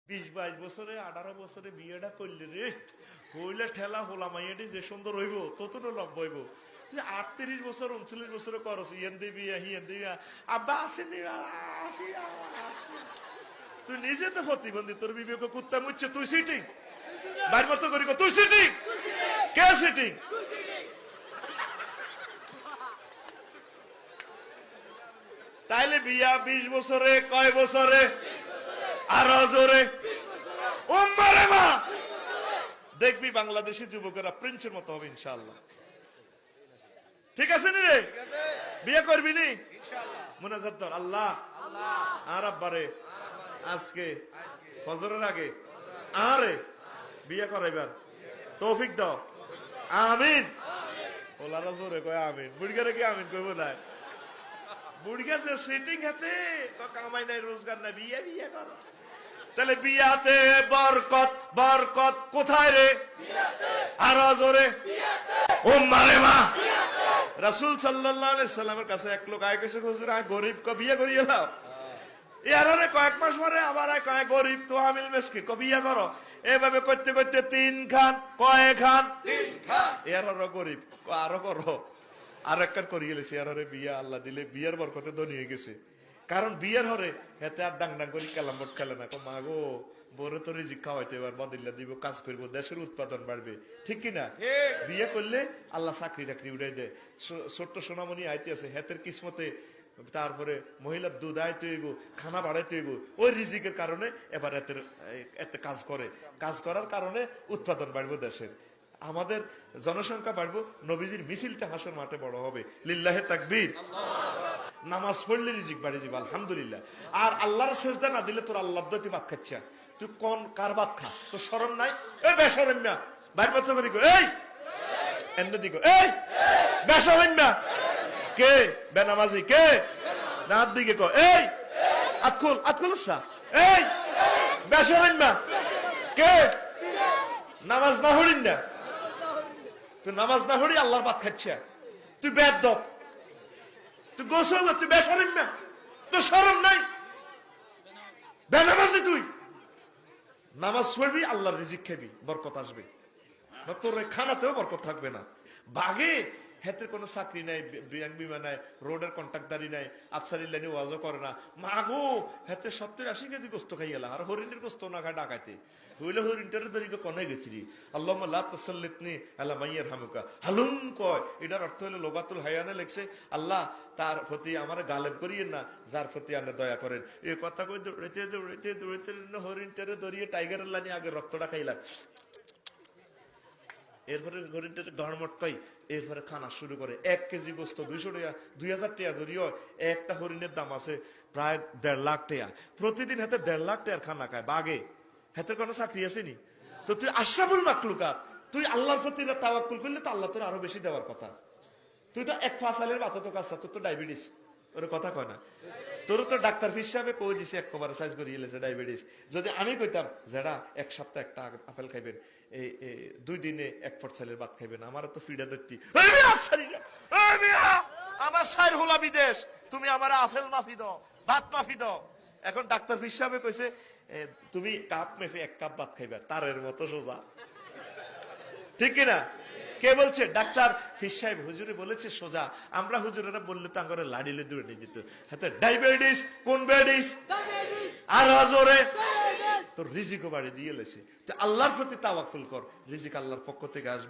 20-22 বছরে 18 বছরে বিয়েটা করলে রে হইলে ঠেলা হোলা মাইয়াটি যে সুন্দর হইব তত লম্ব হইব। তুই 38 বছর 39 বছরে করস ইয়েন দেবি হিয়েন দেবি আব্বা আসেনি তুই নিজে তো প্রতিবন্ধী তোর বিবেক কুত্তা মুচ্ছে তুই সিটিং বাইর মতো করি তুই সিটিং কে সিটিং তাইলে বিয়া 20 বছরে কয় বছরে আরো জোরে উম্মারে মা দেখবি বাংলাদেশি যুবকেরা প্রিন্সের মতো হবে ইনশাআল্লাহ। ঠিক আছে নি রে বিয়ে করবি নি মুনাজাত ধর আল্লাহ আর আব্বারে আজকে ফজরের আগে আরে বিয়ে করাইবার তৌফিক দাও আমিন। ওলারা জোরে কয় আমিন বুড়িগারে কি আমিন কইব না বুড়িগা যে সিটিং হাতে কামাই নাই রোজগার নাই বিয়ে বিয়ে করো তাহলে বিয়াতে বরকত বরকত কোথায় রে আরো জোরে উম্মারে মা রাসূল সাল্লাল্লাহু আলাইহি সাল্লামের কাছে এক লোক আয় গেছে হুজুর আয় গরিব ক বিয়ে করিয়ে দাও এরারে কয়েক মাস পরে আবার আয় কয় গরিব তো আমিল মিসকিন ক বিয়ে করো এভাবে করতে করতে 3 খান কয় খান 3 খান এরারে গরিব আরো করো আর একবার করিয়ে গেছে এরারে বিয়ে আল্লাহ দিলে বিয়ের বরকতে ধনী হয়ে গেছে। কারণ বিয়ের হরে হেতে আর ডাং ডাং করে কেলাম বোট খেলে না মা গো বড় তো রিজিক খাওয়াইতে এবার বদিল্লা দিব কাজ করবো দেশের উৎপাদন বাড়বে ঠিক কিনা। বিয়ে করলে আল্লাহ চাকরি টাকরি উড়াই দেয়। ছোট্ট সোনামণি আইতে আছে হেতের কিসমতে তারপরে মহিলার দুধ আইতে হইব খানা বাড়াইতে হইব ওই রিজিকের কারণে এবার এতে কাজ করে কাজ করার কারণে উৎপাদন বাড়বো দেশের আমাদের জনসংখ্যা বাড়বো নবীজির মিছিলটা হাসর মাঠে বড় হবে লিল্লাহে তাকবীর। নামাজ পড়লে রিজিক বাড়ে যাবে আলহামদুলিল্লাহ। আর আল্লাহর সেজদা না দিলে তোর আল্লাহর দই তুই ভাত খাচ্ছা তুই কোন কার ভাত খাস তোর শরম নাই এই বেশরম্যা বাইর পত্র করি এই এমনি দিকে এই বেশরম্যা কে বেনামাজি কে দাঁত দিকে কো এই আতকুল আতকুল এই বেশরম্যা কে নামাজ না হরিন না তুই নামাজ না হরি আল্লাহর ভাত খাচ্ছা তুই বেয়াদব তুই গোসল তুই বেশরম না তোর শরম নাই বেনামাজি তুই নামাজ পড়বি আল্লাহর রিজিক খাবি বরকত আসবে তোর খানাতেও বরকত থাকবে না। বাগে হেতের কোনো চাকরি নাই ব্যাংক বিমা নাই রোডের কন্ট্রাক্টারি নাই আফসারি লাইনে ওয়াজও করে না মাগো হেতে 70-80 কেজি গোস্ত খাই গেলা আর হরিণের গোস্ত না খায় ডাকাইতে হইলে হরিণটারে দরিকে কনে গেছিলি আল্লাহুম্মা লা তাসাল্লিতনি আলা মাইয়ার হামুকা হালুম কয় এটার অর্থ হলো লোগাতুল হায়ানে লেখছে আল্লাহ তার প্রতি আমার গালেব করিয়েন না যার প্রতি আপনি দয়া করেন এই কথা কই দৌড়াইতে দৌড়াইতে দৌড়াইতে হরিণটারে দরিয়ে টাইগারের লাইনে আগে রক্তটা খাইলা এরপরে হরিণটারে গড়মট পাই এরপরে খানা শুরু করে 1 কেজি গোস্ত 200 টাকা 2000 টাকা ধরি হয় একটা হরিণের দাম আছে প্রায় 1.5 লাখ টাকা প্রতিদিন হাতে 1.5 লাখ টাকার খানা খায় বাগে হাতের কোনো চাকরি আসেনি তো তুই আশরাফুল মাখলুকাত তুই আল্লাহর প্রতি তাওয়াক্কুল করলে তো আল্লাহ তোর আরো বেশি দেওয়ার কথা। তুই তো এক ফাসালের বাচ্চা তো কাছে তোর তো ডায়াবেটিস ওর কথা কয় না তোর তো ডাক্তার হিসাবে কই দিছে একবারে সাইজ করে ইলেছে ডায়াবেটিস যদি আমি কইতাম যারা এক সপ্তাহ একটা আপেল খাইবেন এই 2 দিনে 1 ফটসালের ভাত খাইবেন আমার তো ফিডা ধরতি আমার সাইর হোলা বিদেশ তুমি আমার আপেল মাফি দাও ভাত মাফি দাও এখন ডাক্তার হিসাবে কইছে তুমি কাপ মেপে 1 কাপ ভাত খাইবে তারের মতো সোজা ঠিক কিনা কে বলছে ডাক্তার ফিস সাহেব হুজুরে বলেছে সোজা আমরা হুজুরেরা বললে তো আঙ্গরে লাড়িলে দূরে নিয়ে যেত হাতে ডায়াবেটিস কোন বেডিস আর জোরে তোর রিজিকও বাড়ি দিয়ে লেছে তো আল্লাহর প্রতি তাওয়াক্কুল কর রিজিক আল্লাহর পক্ষ থেকে আসবে।